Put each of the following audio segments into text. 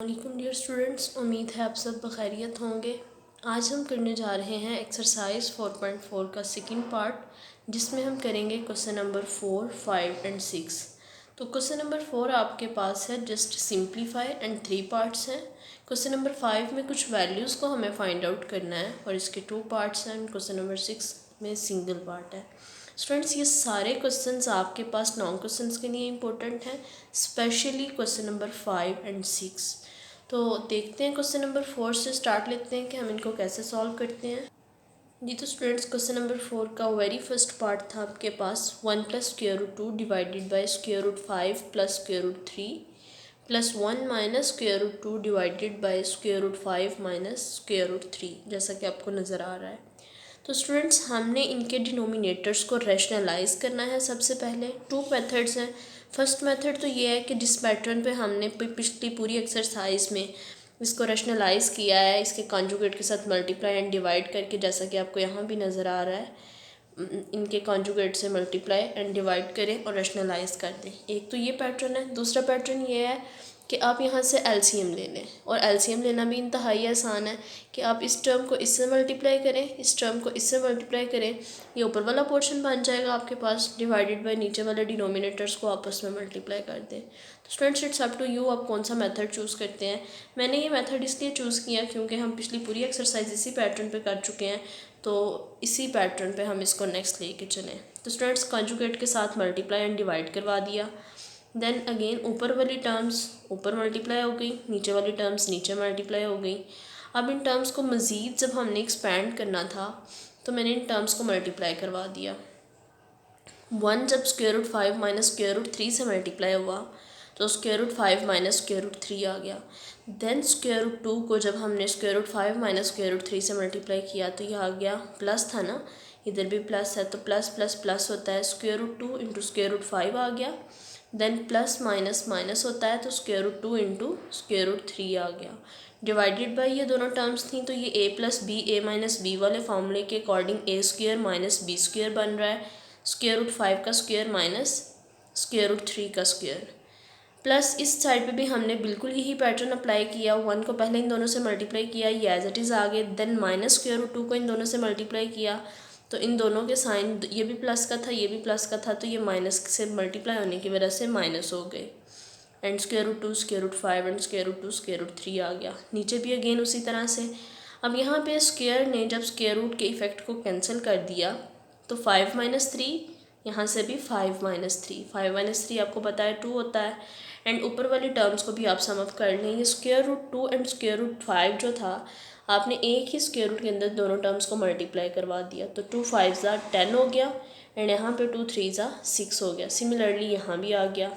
वालेकुम dear students, उम्मीद है आप सब बखैरियत होंगे। आज हम करने जा रहे हैं एक्सरसाइज 4.4 का सेकंड पार्ट, जिसमें हम करेंगे क्वेश्चन नंबर 4, 5 एंड 6। तो क्वेश्चन नंबर 4 आपके पास है जस्ट सिंप्लीफाई एंड 3 पार्ट्स हैं। क्वेश्चन नंबर 5 में कुछ वैल्यूज़ को हमें फाइंड आउट करना है और इसके 2 पार्ट्स हैं। क्वेश्चन नंबर 6 में सिंगल पार्ट है। स्टूडेंट्स, ये सारे क्वेश्चंस आपके पास नॉन क्वेश्चंस के लिए इम्पोर्टेंट हैं, स्पेशली क्वेश्चन नंबर 5 एंड 6। तो देखते हैं क्वेश्चन नंबर 4 से स्टार्ट लेते हैं कि हम इनको कैसे सॉल्व करते हैं। जी तो स्टूडेंट्स, क्वेश्चन नंबर 4 का वेरी फर्स्ट पार्ट था आपके पास 1 + √2 divided by √5 + √3 plus 1 - √2 divided by √5 - √3, जैसा कि आपको नज़र आ रहा है। तो स्टूडेंट्स, हमने इनके डिनोमिनेटर्स को रैशनलाइज करना है। सबसे पहले 2 मेथड्स हैं। फर्स्ट मेथड तो ये है कि जिस पैटर्न पे हमने पिछली पूरी एक्सरसाइज में इसको रैशनलाइज किया है, इसके कॉन्जुगेट के साथ मल्टीप्लाई एंड डिवाइड करके, जैसा कि आपको यहाँ भी नज़र आ रहा है, इनके कॉन्जुगेट से मल्टीप्लाई एंड डिवाइड करें और रैशनलाइज कर दें। एक तो ये पैटर्न है। दूसरा पैटर्न ये है कि आप यहाँ से एलसीएम ले लें, और एलसीएम लेना भी इंतहाई आसान है कि आप इस टर्म को इससे मल्टीप्लाई करें, इस टर्म को इससे मल्टीप्लाई करें, ये ऊपर वाला पोर्शन बन जाएगा आपके पास, डिवाइडेड बाय नीचे वाले डिनोमिनेटर्स को आपस में मल्टीप्लाई कर दें। तो students, it's up to you, आप कौन सा मेथड चूज़ करते हैं। मैंने ये मेथड इसलिए चूज़ किया क्योंकि हम पिछली पूरी एक्सरसाइज इसी पैटर्न पे कर चुके हैं, तो इसी पैटर्न पे हम इसको नेक्स्ट लेके चलें। तो स्टूडेंट्स, कॉन्जुगेट के साथ मल्टीप्लाई एंड डिवाइड करवा दिया। देन अगेन ऊपर वाली टर्म्स ऊपर मल्टीप्लाई हो गई, नीचे वाली टर्म्स नीचे मल्टीप्लाई हो गई। अब इन टर्म्स को मज़ीद जब हमने एक्सपैंड करना था तो मैंने इन टर्म्स को मल्टीप्लाई करवा दिया। 1 जब √5 - √3 से मल्टीप्लाई हुआ तो √5 - √3 आ गया। देन √2 को जब हमने √5 - √3 से मल्टीप्लाई किया तो यह आ गया, प्लस था ना, इधर भी प्लस है तो प्लस प्लस प्लस होता है, √2 × √5 आ गया। देन प्लस माइनस माइनस होता है तो √2 × √3 आ गया। डिवाइडेड बाय ये दोनों टर्म्स थी तो ये a + b a - b वाले फार्मूले के अकॉर्डिंग a² - b² बन रहा है, √5 का स्क्वायर माइनस √3 का स्क्वायर। प्लस इस साइड पे भी हमने बिल्कुल यही पैटर्न अप्लाई किया। 1 को पहले इन दोनों से मल्टीप्लाई किया, ये एज इट इज़ आ गए। देन माइनस √2 को इन दोनों से मल्टीप्लाई किया तो इन दोनों के साइन, ये भी प्लस का था, ये भी प्लस का था, तो ये माइनस से मल्टीप्लाई होने की वजह से माइनस हो गए। एंड √2 √5 एंड √2 √3 आ गया। नीचे भी अगेन उसी तरह से। अब यहाँ पे स्क्वायर ने जब स्क्वायर रूट के इफ़ेक्ट को कैंसिल कर दिया तो 5 - 3, यहाँ से भी 5 - 3, 5 - 3 आपको पता है 2 होता है। एंड ऊपर वाली टर्म्स को भी आप सम अप कर लें। ये √2 एंड √5 जो था, आपने एक ही स्क्वायर रूट के अंदर दोनों टर्म्स को मल्टीप्लाई करवा दिया तो 2 5 10 हो गया, एंड यहाँ पे 2 3 6 हो गया। सिमिलरली यहाँ भी आ गया।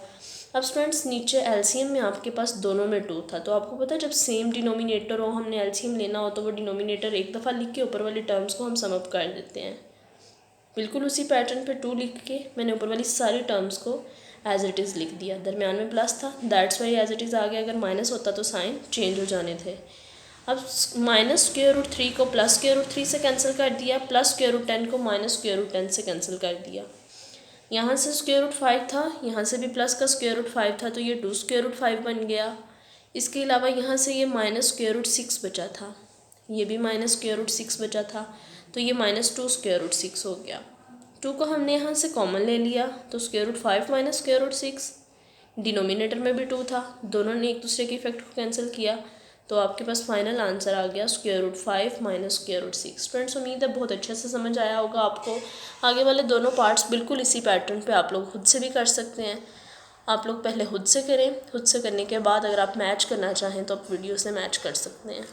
अब स्टूडेंट्स, नीचे एलसीएम में आपके पास दोनों में 2 था, तो आपको पता है जब सेम डिनोमिनेटर हो, हमने एलसीएम लेना हो तो वो डिनोमिनेटर एक दफ़ा लिख के ऊपर वाली टर्म्स को हम सम अप कर देते हैं। बिल्कुल उसी पैटर्न पे 2 लिख के मैंने ऊपर वाली सारी टर्म्स को एज इट इज़ लिख दिया। दरमियान में प्लस था, that's why as it is आ गया। अगर माइनस होता तो साइन चेंज हो जाने थे। अब माइनस √3 को प्लस √3 से कैंसिल कर दिया, प्लस √10 को माइनस √10 से कैंसिल कर दिया। यहाँ से √5 था, यहाँ से भी प्लस का √5 था, तो ये 2 √5 बन गया। इसके अलावा यहाँ से ये माइनस √6 बचा था, ये भी माइनस √6 बचा था, तो ये -2 √6 हो गया। 2 को हमने यहाँ से कॉमन ले लिया तो √5 - √6, डिनोमिनेटर में भी 2 था, दोनों ने एक दूसरे के इफेक्ट को कैंसिल किया तो आपके पास फाइनल आंसर आ गया √5 - √6। स्टूडेंट्स, उम्मीद है बहुत अच्छे से समझ आया होगा आपको। आगे वाले दोनों पार्ट्स बिल्कुल इसी पैटर्न पे आप लोग खुद से भी कर सकते हैं। आप लोग पहले खुद से करें, खुद से करने के बाद अगर आप मैच करना चाहें तो आप वीडियो से मैच कर सकते हैं।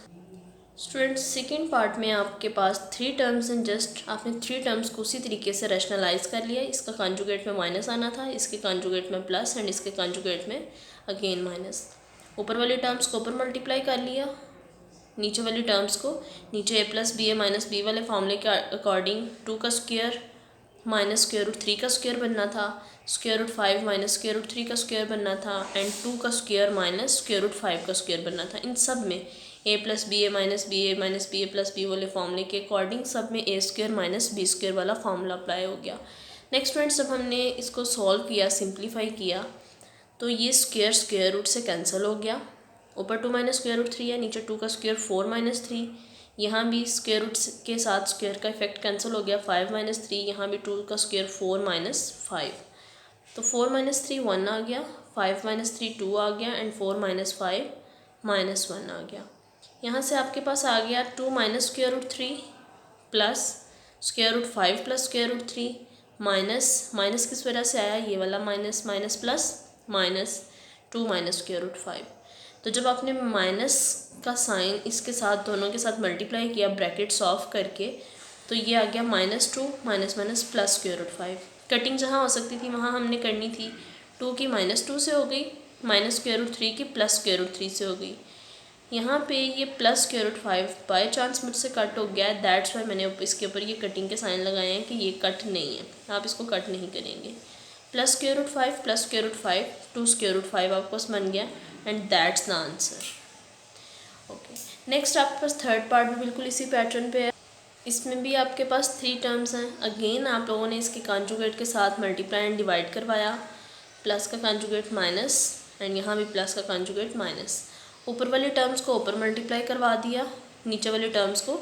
स्टूडेंट्स, सेकेंड पार्ट में आपके पास 3 टर्म्स हैं। जस्ट आपने 3 टर्म्स को उसी तरीके से रैशनलाइज कर लिया। इसका कॉन्जुगेट में माइनस आना था, इसके कॉन्जुगेट में प्लस, एंड इसके कॉन्जुगेट में अगेन माइनस। ऊपर वाली टर्म्स को ऊपर मल्टीप्लाई कर लिया, नीचे वाली टर्म्स को नीचे a + b a - b वाले फॉर्मूले के अकॉर्डिंग 2 का स्क्वायर माइनस √3 का स्क्वायर बनना था, √5 - √3 का स्क्वायर बनना था, एंड 2 का स्क्वायर माइनस √5 का स्क्वायर बनना था। इन सब में a + b a - b a - b a + b वाले फॉर्मूले के अकॉर्डिंग सब में a² - b² वाला फार्मूला अप्लाई हो गया। नेक्स्ट फ्रेंड्स, जब हमने इसको सॉल्व किया, सिंप्लीफाई किया, तो ये स्क्वायर रूट से कैंसिल हो गया। ऊपर 2 माइनस स्क्वायर रूट 3 है, नीचे 2 का स्क्वायर 4 माइनस 3, यहाँ भी स्क्वायर रूट के साथ स्क्वायर का इफेक्ट कैंसिल हो गया, 5 माइनस 3, यहाँ भी 2 का स्क्वायर 4 माइनस 5, तो 4 माइनस 3 1 आ गया, 5 माइनस 3 2 आ गया एंड 4 माइनस 5 माइनस 1 आ गया। यहाँ से आपके पास आ गया 2 minus square root 3 plus square root 5 plus square root 3 minus किस वजह से आया, ये वाला minus minus plus minus 2 minus square root 5। तो जब आपने माइनस का साइन इसके साथ दोनों के साथ मल्टीप्लाई किया ब्रैकेट्स ऑफ करके, तो ये आ गया -2 minus minus plus square root 5। Cutting जहाँ हो सकती थी वहाँ हमने करनी थी, 2 की -2 से हो गई, माइनस स्क्वायर रूट 3 की प्लस स्क्वायर रूट 3 से हो गई। यहाँ पे ये plus square root 5 by chance मुझसे कट हो गया, दैट्स वाई मैंने इसके ऊपर ये कटिंग के साइन लगाए हैं कि ये कट नहीं है, आप इसको कट नहीं करेंगे। Plus square root 5 plus square root 5 2 square root 5 आपके पास बन गया and that's the answer. Okay, next आपके पास थर्ड पार्ट में बिल्कुल इसी पैटर्न पे है, इसमें भी आपके पास 3 टर्म्स हैं। अगेन आप लोगों ने इसके कॉन्जुगेट के साथ मल्टीप्लाई एंड डिवाइड करवाया, प्लस का कॉन्जुगेट माइनस एंड यहाँ भी प्लस का कॉन्जुगेट माइनस, ऊपर वाली टर्म्स को ऊपर मल्टीप्लाई करवा दिया, नीचे वाली टर्म्स को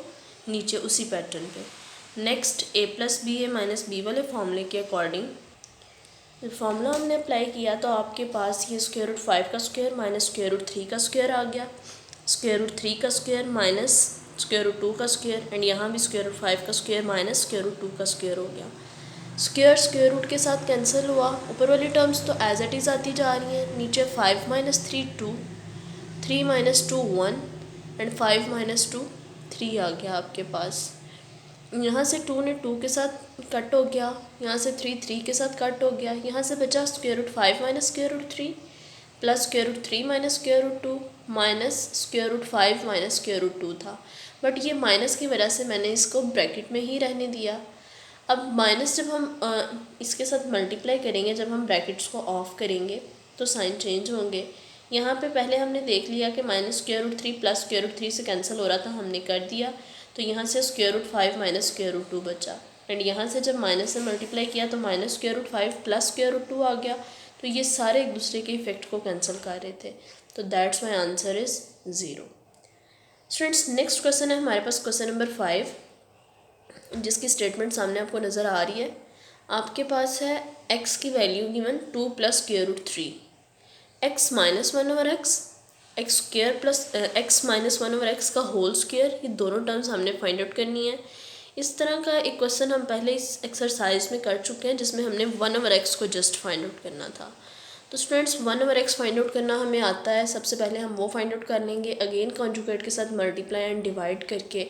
नीचे उसी पैटर्न पे। Next a plus b a minus b वाले फॉर्मूले के अकॉर्डिंग फॉर्मूला हमने अप्लाई किया, तो आपके पास ये स्क्वायर रूट 5 का स्क्वायर माइनस स्क्वायर रूट 3 का स्क्वायर आ गया, स्क्वायर रूट 3 का स्क्वायर माइनस स्क्वायर रूट 2 का स्क्वायर एंड यहाँ भी स्क्वायर रूट 5 का स्क्वायर माइनस स्क्वायर रूट 2 का स्क्वायर हो गया। स्क्वायर स्क्वायर रूट के साथ कैंसिल हुआ, ऊपर वाली टर्म्स तो एज इट इज़ आती जा रही हैं, नीचे 5 माइनस 3 2, 3 माइनस 2 1 एंड 5 माइनस 2 3 आ गया आपके पास। यहाँ से 2 ने 2 के साथ कट हो गया, यहाँ से 3 3 के साथ कट हो गया, यहाँ से बचा square root 5 minus square root 3 plus square root 3 minus square root 2 minus square root 5 minus square root 2 था, बट ये माइनस की वजह से मैंने इसको ब्रैकेट में ही रहने दिया। अब माइनस जब हम इसके साथ मल्टीप्लाई करेंगे, जब हम ब्रैकेट्स को ऑफ करेंगे तो साइन चेंज होंगे। यहाँ पे पहले हमने देख लिया कि minus square root 3 plus square root 3 से कैंसिल हो रहा था, हमने कर दिया, तो यहाँ से square root 5 minus square root 2 बचा एंड यहाँ से जब माइनस से मल्टीप्लाई किया तो minus square root 5 plus square root 2 आ गया, तो ये सारे एक दूसरे के इफेक्ट को कैंसिल कर रहे थे, तो that's my answer is 0। Students, next question है हमारे पास क्वेश्चन नंबर 5, जिसकी स्टेटमेंट सामने आपको नज़र आ रही है। आपके पास है x की value given 2 plus square root 3, x minus 1 over x square plus x minus 1 over x का होल स्क्वायर, ये दोनों टर्म्स हमने फाइंड आउट करनी है। इस तरह का एक क्वेश्चन हम पहले इस एक्सरसाइज में कर चुके हैं, जिसमें हमने 1 ओवर एक्स को जस्ट फाइंड आउट करना था। तो students, 1 over x find out करना हमें आता है, सबसे पहले हम वो फाइंड आउट कर लेंगे। अगेन कॉन्जुगेट के साथ मल्टीप्लाई एंड डिवाइड करके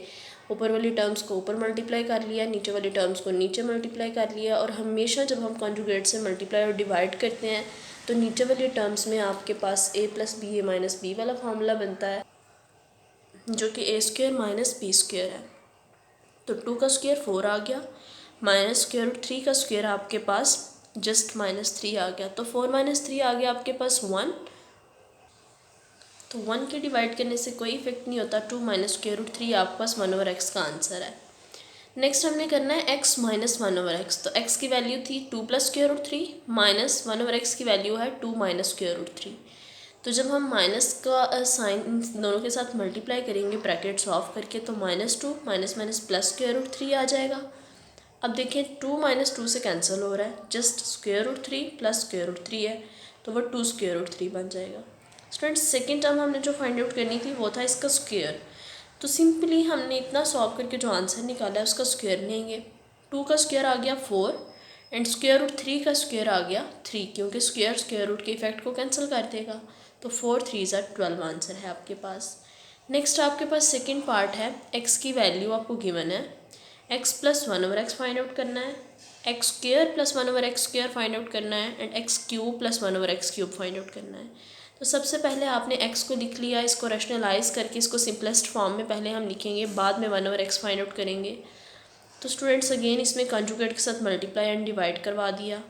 ऊपर वाली टर्म्स को ऊपर मल्टीप्लाई कर लिया, नीचे वाली टर्म्स को नीचे मल्टीप्लाई कर लिया, और हमेशा जब हम कॉन्जुगेट से मल्टीप्लाई और डिवाइड करते हैं तो नीचे वाली टर्म्स में आपके पास a plus b a minus b वाला फार्मूला बनता है, जो कि a square minus b square है। तो 2 का स्क्वायर 4 आ गया, माइनस स्क्वायर रूट 3 का स्क्वायर आपके पास जस्ट -3 आ गया, तो 4 माइनस 3 आ गया आपके पास 1, तो 1 के डिवाइड करने से कोई इफेक्ट नहीं होता, 2 माइनस स्क्वायर रूट 3 आपके पास 1 ओवर एक्स का आंसर है। नेक्स्ट हमने करना है x माइनस 1 ओवर एक्स, तो x की वैल्यू थी 2 plus square root 3 minus 1 over x की वैल्यू है 2 माइनस स्क्वायर रूट 3। तो जब हम माइनस का साइन दोनों के साथ मल्टीप्लाई करेंगे ब्रैकेट्स ऑफ करके, तो -2 minus minus plus square root 3 आ जाएगा। अब देखिए 2 माइनस 2 से कैंसिल हो रहा है, just square root 3 plus square root 3 है, तो वो 2 स्क्वायर रूट 3 बन जाएगा। स्टूडेंट्स, सेकेंड टर्म हमने जो फाइंड आउट करनी थी वो था इसका स्क्वायर, तो सिंपली हमने इतना सॉल्व करके जो आंसर निकाला है उसका स्क्वायर लेंगे। 2 का स्क्वायर आ गया 4 एंड स्क्वायर रूट 3 का स्क्वायर आ गया 3, क्योंकि स्क्वायर स्क्वायर रूट के इफेक्ट को कैंसिल कर देगा, तो 4 3 12 आंसर है आपके पास। नेक्स्ट आपके पास सेकेंड पार्ट है, x की वैल्यू आपको गिवन है, x plus 1 over x find out करना है, x square plus 1 over x square find out करना है and x cube plus 1 over x cube find out करना है। तो सबसे पहले आपने x को लिख लिया, इसको रैशनलाइज करके इसको सिंपलेस्ट फॉर्म में पहले हम लिखेंगे, बाद में 1 ओवर एक्स फाइंड आउट करेंगे। तो स्टूडेंट्स, अगेन इसमें कॉन्जुगेट के साथ मल्टीप्लाई एंड डिवाइड करवा दिया।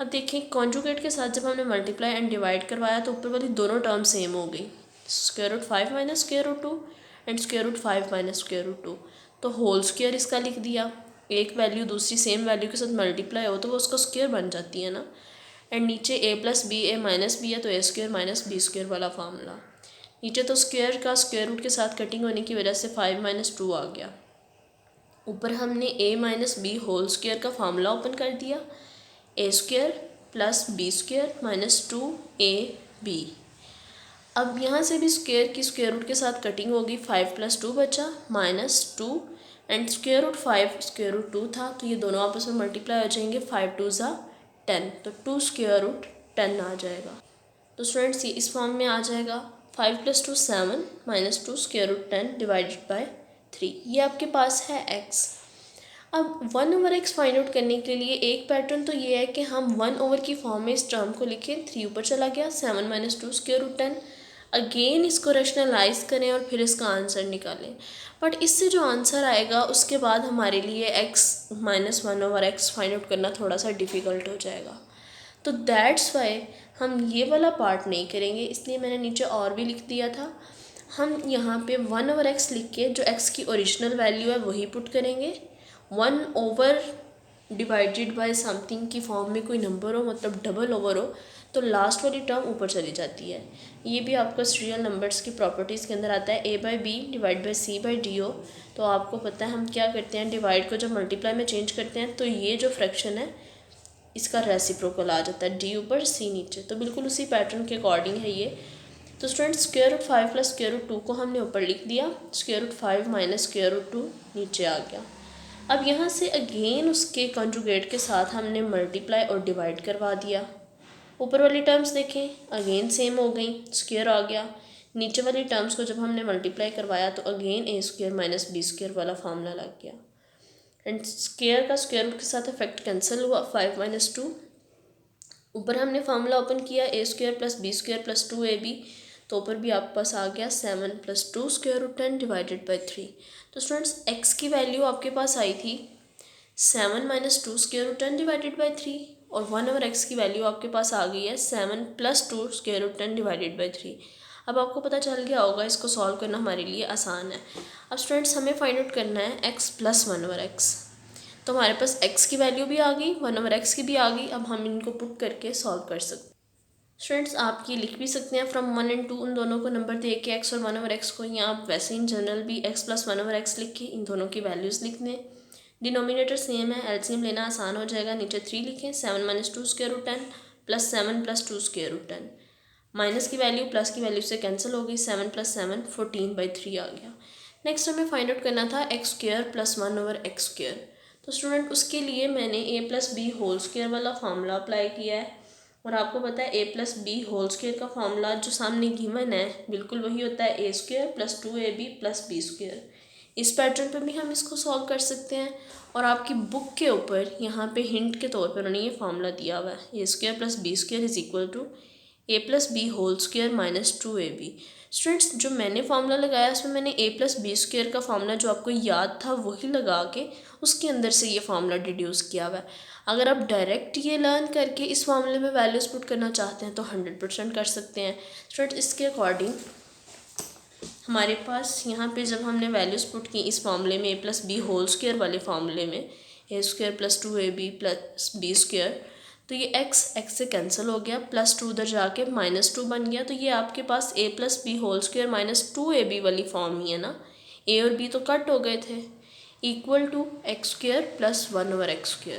अब देखिए कॉन्जुगेट के साथ जब हमने मल्टीप्लाई एंड डिवाइड करवाया तो ऊपर वाली दोनों टर्म सेम हो गई, square root 5 minus square root 2 and square root 5 minus square root 2, तो होल स्क्वायर इसका लिख दिया। एक वैल्यू दूसरी सेम वैल्यू के साथ मल्टीप्लाई हो तो वो उसका स्क्वायर बन जाती है ना, एंड नीचे a plus b a minus b है, तो a square minus b square वाला फार्मूला। नीचे तो स्क्वायर का स्क्वायर रूट के साथ कटिंग होने की वजह से 5 - 2 आ गया। ऊपर हमने a - b होल स्क्वायर का फार्मूला ओपन कर दिया, a² + b² - 2ab। अब यहाँ से भी स्क्वायर की स्क्वायर रूट के साथ कटिंग होगी, 5 + 2 बचा -2 and square root 5 square root 2 था, तो ये दोनों आपस में मल्टीप्लाई हो जाएंगे, 5 × 2 = 10, तो 2 स्क्वायर रूट 10 आ जाएगा। तो स्टूडेंट्स ये इस फॉर्म में आ जाएगा, 5 + 2 7 - 2 स्क्वायर रूट 10 डिवाइडेड बाय 3। ये आपके पास है x। अब 1/x फाइंड आउट करने के लिए एक पैटर्न तो ये है कि हम 1/, की फॉर्म में इस टर्म को लिखें, 3 ऊपर चला गया, 7 - 2 स्क्वायर रूट 10। अगेन इसको रैशनलाइज करें और फिर इसका आंसर निकालें, बट इससे जो आंसर आएगा उसके बाद हमारे लिए x - 1/x फाइंड आउट करना थोड़ा सा डिफ़िकल्ट हो जाएगा। तो दैट्स वाई हम ये वाला पार्ट नहीं करेंगे, इसलिए मैंने नीचे और भी लिख दिया था। हम यहाँ पे 1/x लिख के जो x की ओरिजिनल वैल्यू है वही पुट करेंगे। 1 डिवाइडेड बाय समथिंग की फॉर्म में कोई नंबर हो, मतलब डबल ओवर हो, तो लास्ट वाली टर्म ऊपर चली जाती है। ये भी आपका रियल नंबर्स की प्रॉपर्टीज़ के अंदर आता है, a/b डिवाइड बाय c/d हो। तो आपको पता है हम क्या करते हैं, डिवाइड को जब मल्टीप्लाई में चेंज करते हैं तो ये जो फ्रैक्शन है इसका रेसिप्रोकल आ जाता है, d ऊपर c नीचे। तो बिल्कुल उसी पैटर्न के अकॉर्डिंग है ये। तो student square root 5 + square root 2 को हमने ऊपर लिख दिया, स्क्वायर रूट 5 - स्क्वायर रूट 2 नीचे आ गया। अब यहाँ से अगेन उसके कंजुगेट के साथ हमने मल्टीप्लाई और डिवाइड करवा दिया। ऊपर वाली टर्म्स देखें, अगेन सेम हो गई, स्क्वायर आ गया। नीचे वाली टर्म्स को जब हमने मल्टीप्लाई करवाया तो अगेन a² - b² वाला फार्मूला लग गया एंड स्क्वायर का स्क्वायर रूट के साथ इफेक्ट कैंसिल हुआ, 5 - 2। ऊपर हमने फार्मूला ओपन किया, a² + b² + 2ab, तो ऊपर भी आपके पास आ गया 7 + 2 स्क्वायर रूट 10 डिवाइडेड बाय 3। तो स्टूडेंट्स x की वैल्यू आपके पास आई थी 7 - 2 स्क्वायर रूट 10 डिवाइडेड बाय 3 और 1/x की वैल्यू आपके पास आ गई है 7 + 2 स्क्वायर रूट 10 डिवाइडेड बाय 3। अब आपको पता चल गया होगा, इसको सॉल्व करना हमारे लिए आसान है। अब स्टूडेंट्स हमें फाइंड आउट करना है x + 1/x। तो हमारे पास x की वैल्यू भी आ गई, 1/x की भी आ गई। अब हम इनको पुट करके सॉल्व कर सकते हैं। स्टूडेंट्स आप ये लिख भी सकते हैं फ्रॉम 1 और 2, उन दोनों को नंबर दे के x और 1/x को, या आप वैसे इन जनरल भी x + 1/x लिख के इन दोनों की वैल्यूज़ लिख दें। डिनोमिनेटर सेम है, एलसीएम लेना आसान हो जाएगा। नीचे 3 लिखें, 7 - 2 square root 10 + 7 + 2 square root 10। Minus की वैल्यू प्लस की वैल्यू से कैंसिल हो गई, 7 + 7 14/3 आ गया। नेक्स्ट हमें फाइंड आउट करना था x² + 1/x²। तो स्टूडेंट उसके लिए मैंने a + b होल स्क्वायर वाला फार्मूला अप्लाई किया है, और आपको पता है a + b होल स्क्वायर का फार्मूला जो सामने गिवन है बिल्कुल वही होता है, a² + 2ab + b²। इस पैटर्न पे भी हम इसको सॉल्व कर सकते हैं, और आपकी बुक के ऊपर यहाँ पे हिंट के तौर पर उन्होंने ये फार्मूला दिया हुआ है, a² + b² = a + b whole square - 2ab। Students जो मैंने फार्मूला लगाया उसमें मैंने a + b² का फार्मूला जो आपको याद था वही लगा के उसके अंदर से ये फार्मूला डिड्यूस किया हुआ है। अगर आप डायरेक्ट ये लर्न करके इस फार्मूले में वैल्यूज पुट करना चाहते हैं तो 100% कर सकते हैं। स्टूडेंट्स इसके अकॉर्डिंग हमारे पास यहाँ पे जब हमने वैल्यूज़ पुट की इस फार्मूले में a + b होल स्क्वायर वाले फार्मूले में, a² + 2ab + b², तो ये x से कैंसिल हो गया, +2 उधर जाके -2 बन गया। तो ये आपके पास a + b whole square - 2ab वाली फॉर्म ही है ना, a और b तो कट हो गए थे, = x² + 1/x²।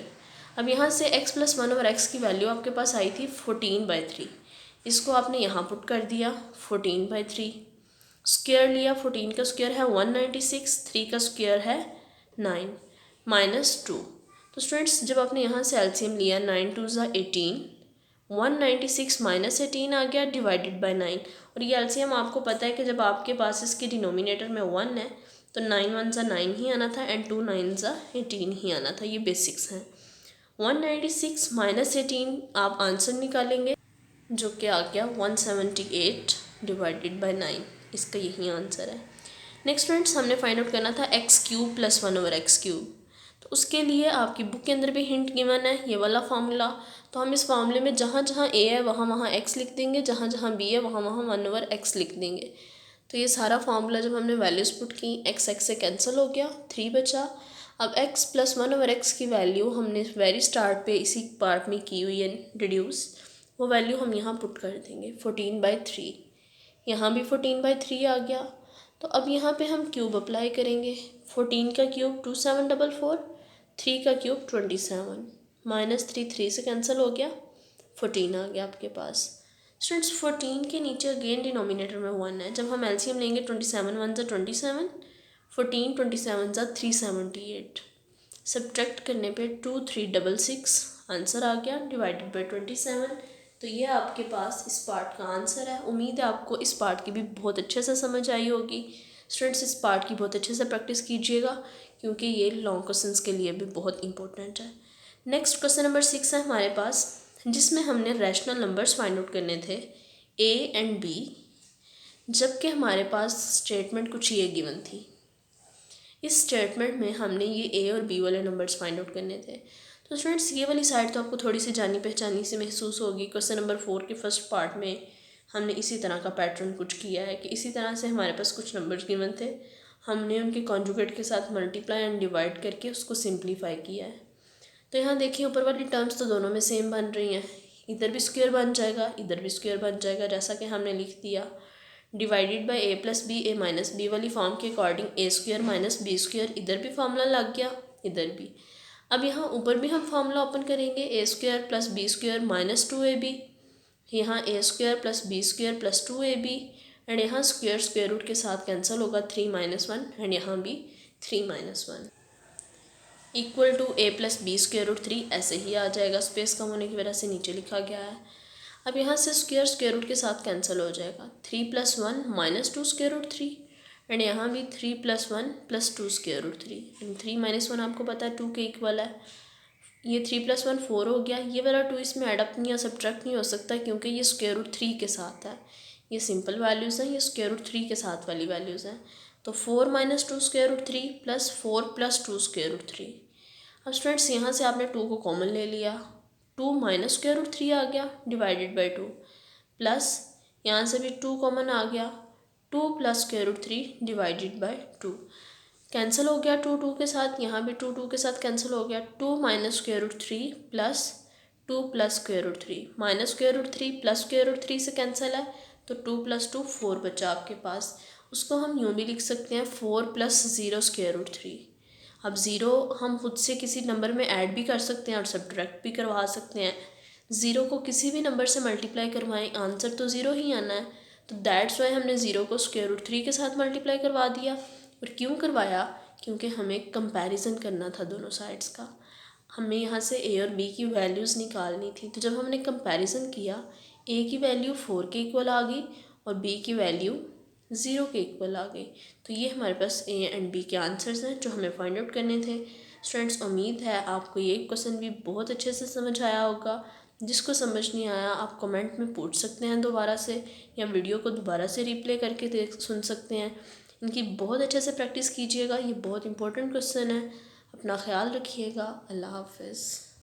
अब यहाँ से x + 1/x की वैल्यू आपके पास आई थी 14/3, इसको आपने यहाँ पुट कर दिया 14/3। स्क्वायर लिया, 14 का स्क्वायर है 196, 3 का स्क्वायर है 9 -2। तो स्टूडेंट्स जब आपने यहाँ से एलसीएम लिया, 9 × 2 = 18, 196 - 18 आ गया डिवाइडेड बाय 9। और ये एलसीएम आपको पता है कि जब आपके पास इसके डिनोमिनेटर में 1 है तो 9 × 1 = 9 ही आना था एंड 2 × 9 = 18 ही आना था। ये बेसिक्स हैं। 196 - 18 आप आंसर निकालेंगे जो कि आ गया 178 डिवाइडेड बाय 9, इसका यही आंसर है। नेक्स्ट फ्रेंड्स हमने फाइंड आउट करना था x³ + 1/x³। तो उसके लिए आपकी बुक के अंदर भी हिंट गिवन है, ये वाला फार्मूला। तो हम इस फार्मूले में जहाँ जहाँ a है वहाँ वहाँ x लिख देंगे, जहाँ जहाँ b है वहाँ वहाँ 1/x लिख देंगे। तो ये सारा फार्मूला जब हमने वैल्यूज पुट की, x से कैंसिल हो गया, 3 बचा। अब x + 1/x की वैल्यू हमने वेरी स्टार्ट पे इसी पार्ट में की हुई है डिड्यूस, वो वैल्यू हम यहाँ पुट कर देंगे 14/3। यहाँ भी 14/3 आ गया। तो अब यहाँ पे हम क्यूब अप्लाई करेंगे। 14 का क्यूब 2744, 3 का क्यूब 27, -3 3 से कैंसिल हो गया, 14 आ गया आपके पास। स्टूडेंट्स 14 के नीचे अगेन डिनोमिनेटर में 1 है। जब हम एलसीएम लेंगे 27 1 ज़ा 27, 14 27 ज़ा 378, सब्ट्रैक्ट करने पे 2366 आंसर आ गया डिवाइडेड बाई 27। तो ये आपके पास इस पार्ट का आंसर है। उम्मीद है आपको इस पार्ट की भी बहुत अच्छे से समझ आई होगी। स्टूडेंट्स इस पार्ट की बहुत अच्छे से प्रैक्टिस कीजिएगा क्योंकि ये लॉन्ग क्वेश्चंस के लिए भी बहुत इंपॉर्टेंट है। नेक्स्ट क्वेश्चन नंबर 6 है हमारे पास, जिसमें हमने रैशनल नंबर्स फाइंड आउट करने थे ए एंड बी, जबकि हमारे पास स्टेटमेंट कुछ ये गिवन थी। इस स्टेटमेंट में हमने ये ए और बी वाले नंबर्स फाइंड आउट करने थे। तो स्टूडेंट्स ये वाली साइड तो आपको थोड़ी सी जानी पहचानी से महसूस होगी। क्वेश्चन नंबर 4 के फर्स्ट पार्ट में हमने इसी तरह का पैटर्न कुछ किया है कि इसी तरह से हमारे पास कुछ नंबर्स गिवन थे, हमने उनके कॉन्जुगेट के साथ मल्टीप्लाई एंड डिवाइड करके उसको सिंप्लीफाई किया है। तो यहाँ देखिए ऊपर वाली टर्म्स तो दोनों में सेम बन रही हैं, इधर भी स्क्वायर बन जाएगा, इधर भी स्क्वायर बन जाएगा, जैसा कि हमने लिख दिया। Divided by a plus b, a minus b वाली फॉर्म के according a square minus b square, इधर भी फार्मूला लग गया, इधर भी। अब यहाँ ऊपर भी हम फार्मूला ओपन करेंगे, A square plus B square minus 2ab, यहाँ A square plus B square plus 2ab, and यहाँ स्क्वायर स्क्वायर रूट के साथ कैंसिल होगा 3 - 1, एंड यहाँ भी 3 - 1 equal to a plus B square root 3 ऐसे ही आ जाएगा, स्पेस कम होने की वजह से नीचे लिखा गया है। अब यहाँ से स्क्वायर स्क्वायर रूट के साथ कैंसिल हो जाएगा, 3 + 1 -2 स्क्वायर रूट 3, एंड यहाँ भी 3 + 1 + 2 स्क्वायर रूट 3, एंड 3 - 1 आपको पता है 2 के इक्वल है। ये 3 + 1 4 हो गया। ये वाला 2 इसमें एडअप नहीं या सब्ट्रैक्ट नहीं हो सकता क्योंकि ये स्क्वायर रूट 3 के साथ है। ये सिंपल वैल्यूज़ हैं, ये स्क्वायर रूट 3 के साथ वाली वैल्यूज़ हैं। तो 4 - 2 स्क्वायर रूट 3 + 4 + 2 स्क्वायर रूट 3। अब स्टूडेंट्स यहाँ से आपने 2 को कॉमन ले लिया, 2 - स्क्वायर रूट 3 आ गया डिवाइडेड बाई 2, प्लस यहाँ से भी 2 कॉमन आ गया, 2 + square root 3 divided by 2, cancel हो गया 2 2 के साथ, यहाँ भी 2 2 के साथ कैंसिल हो गया, 2 - square root 3 plus 2 + square root 3, minus square root 3 plus square root 3 से कैंसिल है, तो 2 + 2 4 बचा आपके पास। उसको हम यूँ भी लिख सकते हैं 4 + 0 स्क्वायर रूट 3। अब ज़ीरो हम खुद से किसी नंबर में ऐड भी कर सकते हैं और सब्ट्रैक्ट भी करवा सकते हैं। ज़ीरो को किसी भी नंबर से मल्टीप्लाई करवाएं, आंसर तो ज़ीरो ही आना है। तो दैट्स वाई हमने ज़ीरो को स्क्वायर रूट 3 के साथ मल्टीप्लाई करवा दिया। और क्यों करवाया? क्योंकि हमें कंपैरिजन करना था दोनों साइड्स का। हमें यहाँ से ए और बी की वैल्यूज़ निकालनी थी। तो जब हमने कंपैरिजन किया, ए की वैल्यू 4 के इक्वल आ गई और बी की वैल्यू 0 के इक्वल आ गई। तो ये हमारे पास ए एंड बी के आंसर्स हैं जो हमें फाइंड आउट करने थे। स्टूडेंट्स उम्मीद है आपको ये क्वेश्चन भी बहुत अच्छे से समझ आया होगा। जिसको समझ नहीं आया आप कमेंट में पूछ सकते हैं दोबारा से, या वीडियो को दोबारा से रिप्ले करके सुन सकते हैं। इनकी बहुत अच्छे से प्रैक्टिस कीजिएगा, ये बहुत इंपॉर्टेंट क्वेश्चन है। अपना ख्याल रखिएगा। अल्लाह हाफिज़।